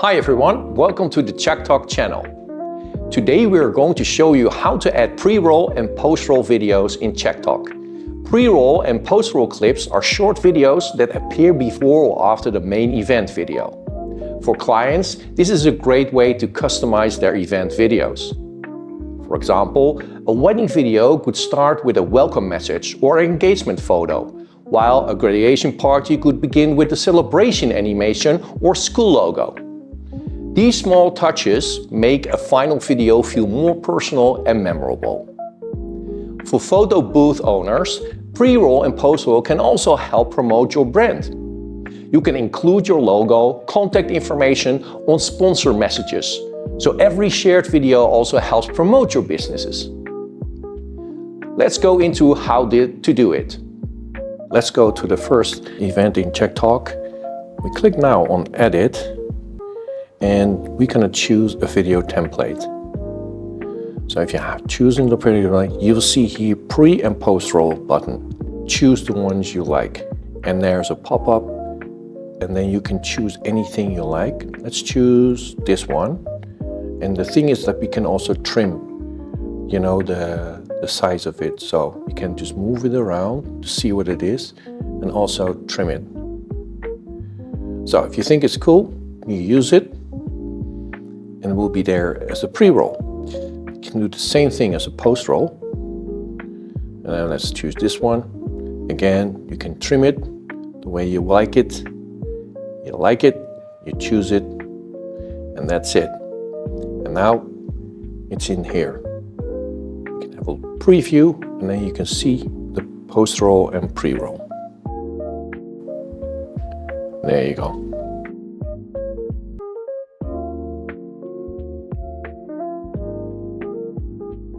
Hi everyone, welcome to the ChackTok channel. Today we are going to show you how to add pre-roll and post-roll videos in ChackTok. Pre-roll and post-roll clips are short videos that appear before or after the main event video. For clients, this is a great way to customize their event videos. For example, a wedding video could start with a welcome message or an engagement photo, while a graduation party could begin with a celebration animation or school logo. These small touches make a final video feel more personal and memorable. For photo booth owners, pre-roll and post-roll can also help promote your brand. You can include your logo, contact information on sponsor messages, so every shared video also helps promote your businesses. Let's go into how to do it. Let's go to the first event in ChackTok. We click now on Edit, and we're going to choose a video template. So if you have chosen the video template, you'll see here pre and post roll button. Choose the ones you like. And there's a pop-up, and then you can choose anything you like. Let's choose this one. And the thing is that we can also trim, the size of it. So you can just move it around to see what it is and also trim it. So if you think it's cool, you use it, and it will be there as a pre-roll. You can do the same thing as a post-roll. And then let's choose this one. Again, you can trim it the way you like it. You like it, you choose it, and that's it. And now it's in here. You can have a preview, and then you can see the post-roll and pre-roll. There you go.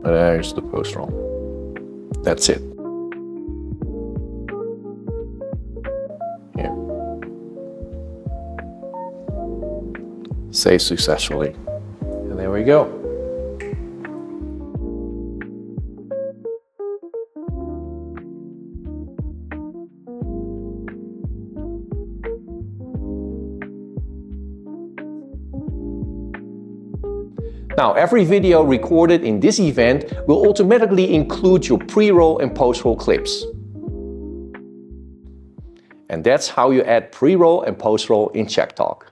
There's the post-roll. That's it. Here. Save successfully. And there we go. Now, every video recorded in this event will automatically include your pre-roll and post-roll clips. And that's how you add pre-roll and post-roll in ChackTok.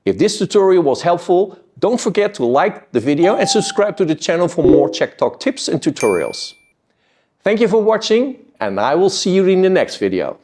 If this tutorial was helpful, don't forget to like the video and subscribe to the channel for more ChackTok tips and tutorials. Thank you for watching, and I will see you in the next video.